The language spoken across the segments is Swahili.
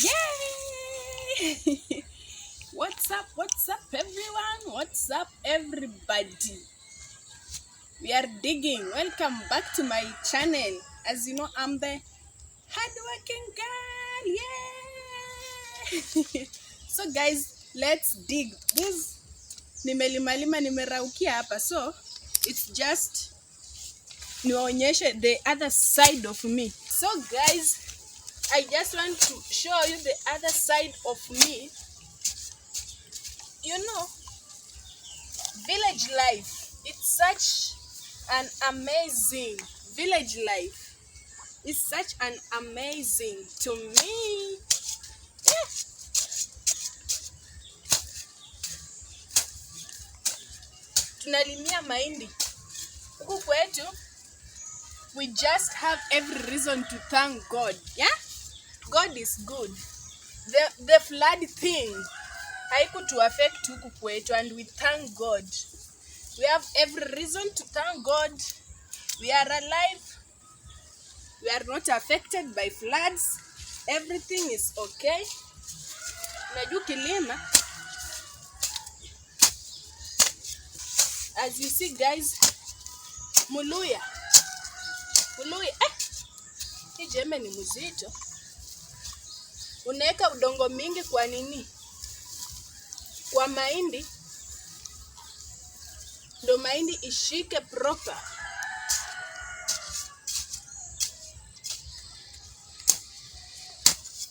Yay! What's up? What's up, everyone? What's up, everybody? We are digging. Welcome back to my channel. As you know, I'm the hardworking girl. Yay! So, guys, let's dig. This nimelimalima nimeraukia hapa, so it's just nionyeshe the other side of me. So, guys, I just want to show you the other side of me. You know, village life, it's such an amazing village life. It's such an amazing to me. Yeah. Tunalimia mahindi huku kwetu. We just have every reason to thank God. Yeah, God is good. The flood thing haikutu affect huku kwetu, and we thank God. We have every reason to thank God. We are alive. We are not affected by floods. Everything is okay. Unajua kilima, as you see, guys, muluya. Hii jembe ni mzito. Unaweka udongo mingi kwa nini? Kwa mahindi, ndo mahindi ishike proper.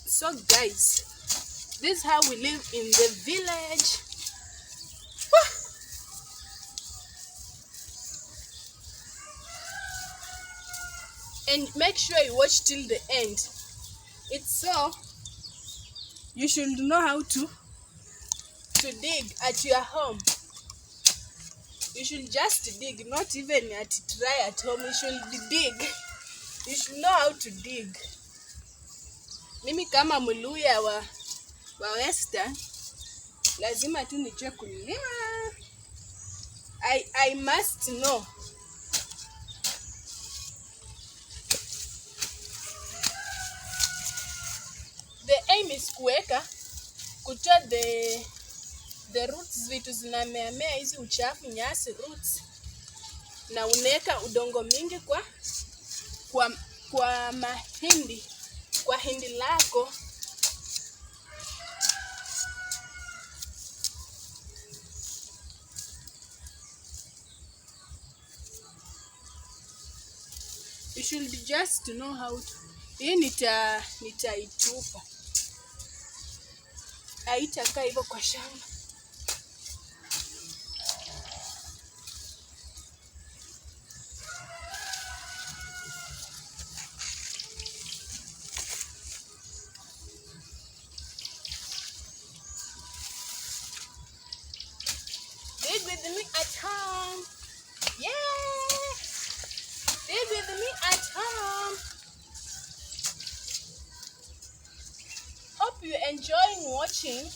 So guys, this is how we live in the village. And make sure you watch till the end. It's so you should know how to dig at your home. You should just dig, not even try at home. You should dig. You should know how to dig. Mimi kama muluya wa Western, lazima tu nijue kulima. I must know. The aim is kutoa the roots, vitu zinamea hizi uchafu, nyasi, roots, na uneka udongo mingi kwa mahindi, kwa hindi lako. You should just know how to. Hii nitaitupa. Haitakaa hivyo kwa shamba. Dig with me at home. Yeah! Dig with me at home. Hope you're enjoying watching.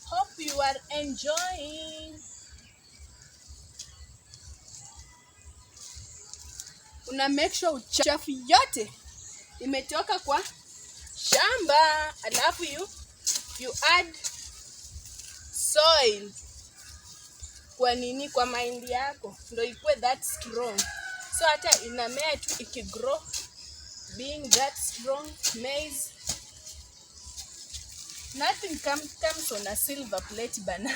Hope you are enjoying. Una make sure uchafu yote imetoka kwa shamba, alafu you add soil kwa nini, kwa mahindi yako ndo ikuwe that strong. So hata inamea tu ikigrow, being that strong maize. Nothing comes on a silver plate, bana.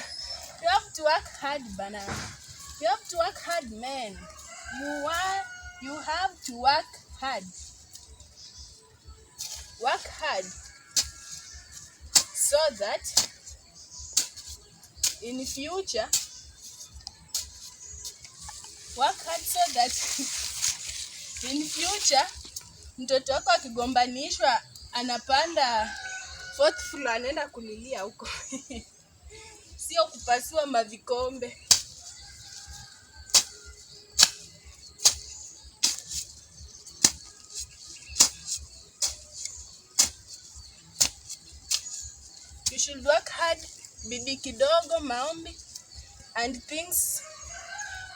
You have to work hard, bana. You have to work hard, man. You have to work hard. Work hard so that in future, work hard so that in future, mtoto wako akigombanishwa anapanda 4th floor anaenda kulilia huko. Sio kupasiwa mavikombe. You should work hard, bidii kidogo, maombi, and things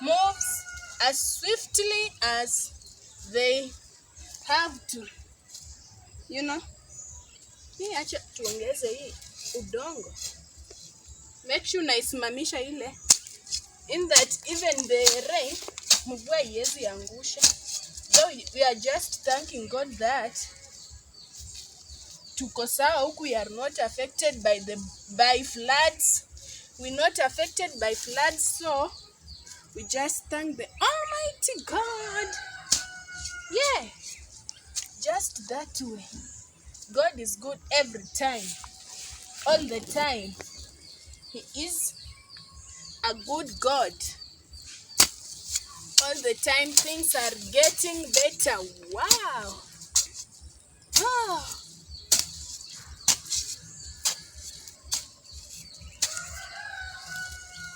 moves as swiftly as they have to. You know, hii acha tuongeze hii udongo. Make sure naisimamisha ile, in that even the rain mvua iwezi angusha. So we are just thanking God that tuko sawa huku, we are not affected by floods. We're not affected by floods, so we just thank the Almighty God. Yeah, just that way. God is good every time, all the time. He is a good God. All the time things are getting better. Wow. Oh.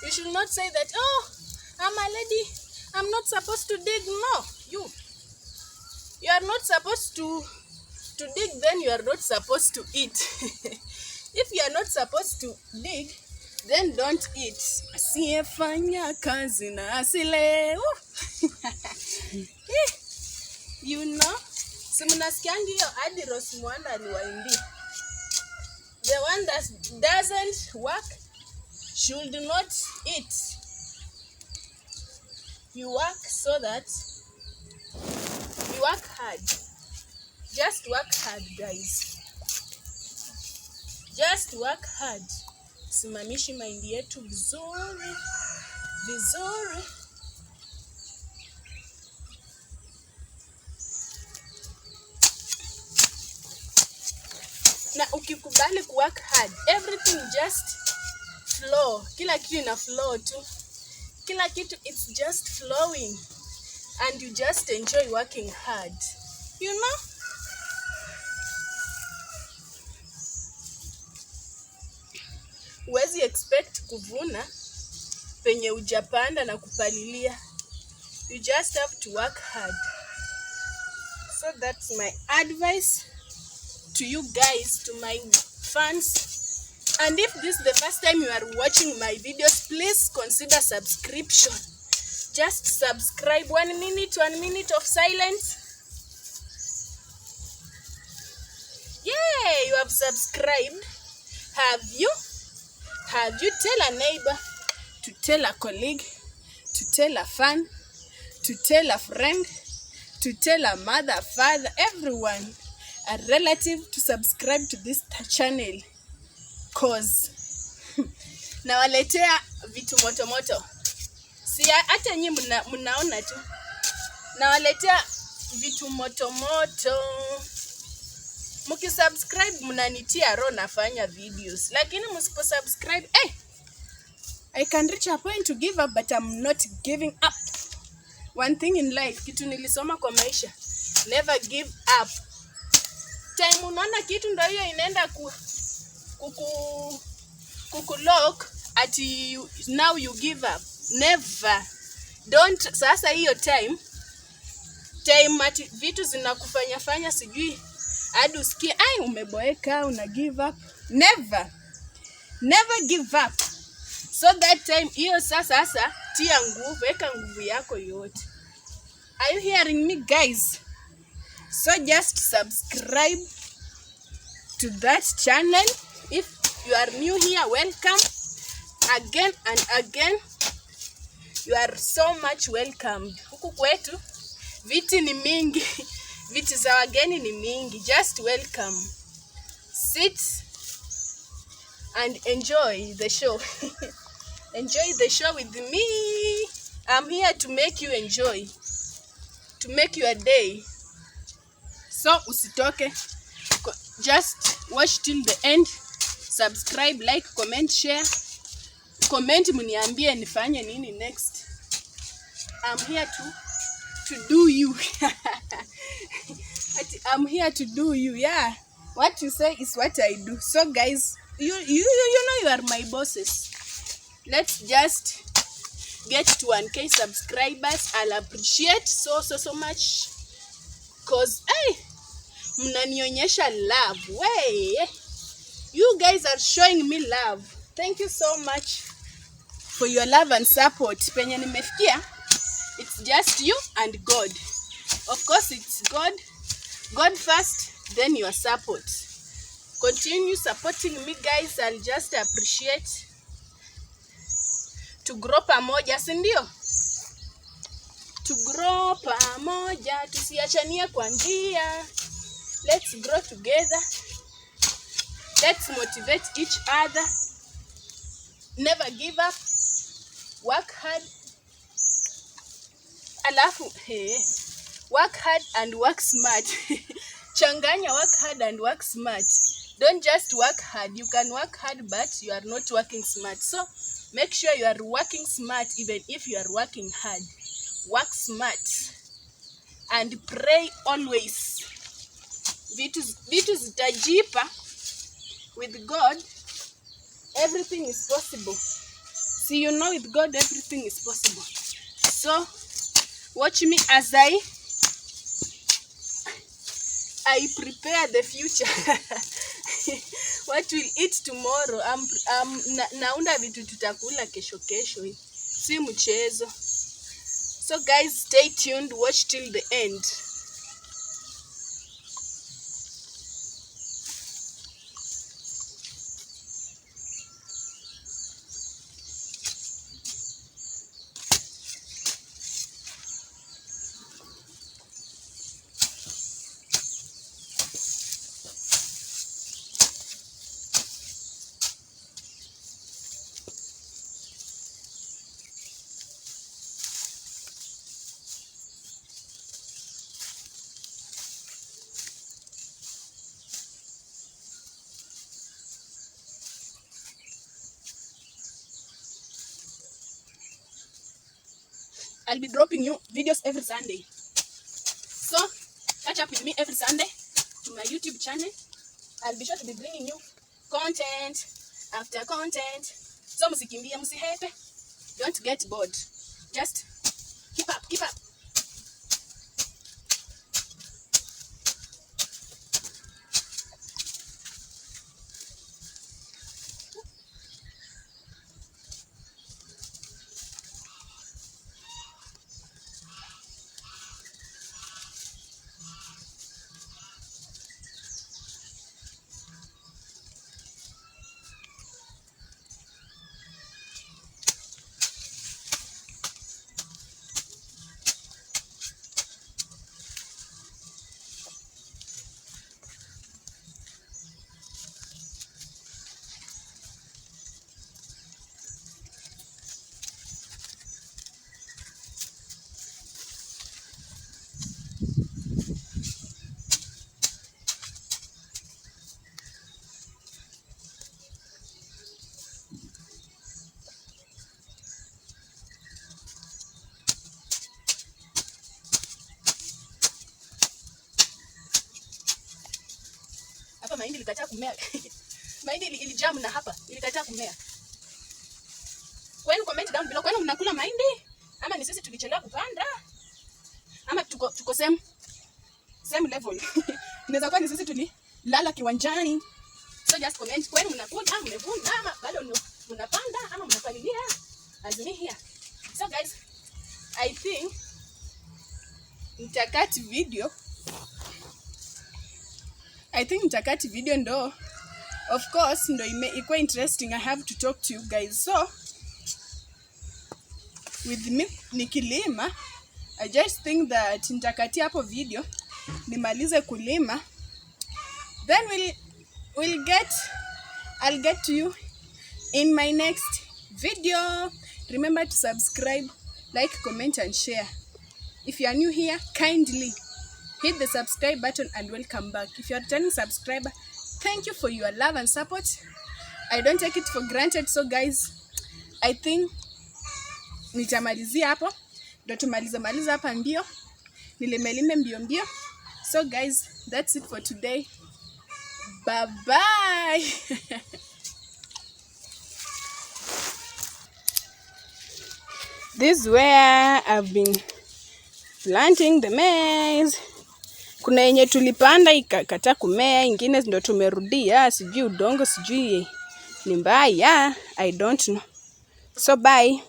You should not say that, oh, I'm a lady, I'm not supposed to dig. No, you are not supposed to dig, then you are not supposed to eat. If you are not supposed to dig, then don't eat. Asiyefanya kazi na asile. You know, si mnasikiangi hiyo hadi Rose Muhando aliwaimbia. The one that doesn't work should not eat. You work so that you work hard. Just work hard, guys. Just work hard. Simamishi maindi yetu vizuri. Vizuri. Na ukikubali ku work hard, everything just flow. Kila kitu ina flow tu. Kila kitu, it's just flowing. And you just enjoy working hard. You know? Huwezi expect kuvuna penye ujapanda na kupalilia. You just have to work hard. So that's my advice to you guys, to my fans. And if this is the first time you are watching my videos, please consider subscription. Just subscribe. 1 minute of silence. Yay, you have subscribed. Have you? Have you? Tell a neighbor, to tell a colleague, to tell a fan, to tell a friend, to tell a mother, father, everyone, a relative to subscribe to this channel. Cause nawaletea vitu moto. Si hata nyinyi mnaona tu. Nawaletea vitu moto. Mkisubscribe mnanitia roho nafanya videos. Lakini msiposubscribe, I can reach a point to give up, but I'm not giving up. One thing in life, kitu nilisoma kwa maisha, never give up. Time unaona kitu ndio hiyo inaenda kukulock ati now you give up. Never. Don't. Sasa hiyo time ati vitu zinakufanya sijui hadi usikie umeboeka, una give up. Never give up. So that time hiyo sasa tia nguvu, weka nguvu yako yote. Are you hearing me, guys? So just subscribe to that channel. If you are new here, welcome again and again. You are so much welcomed. Huku kwetu viti ni mingi. Viti za wageni ni mingi. Just welcome. Sit and enjoy the show. Enjoy the show with me. I'm here to make you enjoy, to make your day. So usitoke. Just watch till the end. Subscribe, like, comment, share. Comment mniambie nifanye nini next. I'm here to do you. I'm here to do you. Yeah. What you say is what I do. So guys, you know you are my bosses. Let's just get to 1K subscribers. I'll appreciate so much. Cause mnanionyesha love. Way. You guys are showing me love. Thank you so much for your love and support. Penye nimefikia, it's just you and God. Of course, it's God God first, then your support. Continue supporting me guys. I'll just appreciate. To grow pamoja, si ndio? To grow pamoja, tusiachanie kwa njia. Let's grow together. Let's motivate each other. Never give up. Work hard. Alafu, work hard and work smart. Changanya work hard and work smart. Don't just work hard. You can work hard, but you are not working smart. So make sure you are working smart even if you are working hard. Work smart and pray always. Vitu zitajipa. With God, everything is possible. See, you know, with God, everything is possible. So watch me as I prepare the future. What we'll eat tomorrow. Naunda vitu tutakula kesho. Si mchezo. So guys, stay tuned. Watch till the end. I'll be dropping you videos every Sunday. So catch up with me every Sunday to my YouTube channel. I'll be sure to be bringing you content after content. So musikimbia, musihepe. Don't get bored. Just keep up. Hapa mahindi ilikataa kumea. Mahindi ilijam na hapa ilikataa kumea. Kwenu comment down below. Kwenu mnakula mahindi? Ama ni sisi tulichelewa kupanda? Ama tuko same level. Inaweza kuwa ni sisi tulilala kiwanjani. So just comment. Kwenu mnakula, mmevuna, ama bado mnapanda, ama mnapalilia? As me here. So guys, I think nitakati video ndo, of course, ndo ikuwa interesting. I have to talk to you guys. So with me nikilima, I just think that nitakati hapo video nimalize kulima, then I'll get to you in my next video. Remember to subscribe, like, comment and share. If you are new here, kindly hit the subscribe button and welcome back. If you are returning subscriber, thank you for your love and support. I don't take it for granted. So guys, I think nitamalizia hapo. Ndo tumaliza hapa mbio. Nilemelime mbio. So guys, that's it for today. Bye bye. This is where I've been planting the maize. Kuna yenye tulipanda ikakataa kumea, ingine ndo tumerudia, sijui udongo, sijui ni mbaya, I don't know. So bye.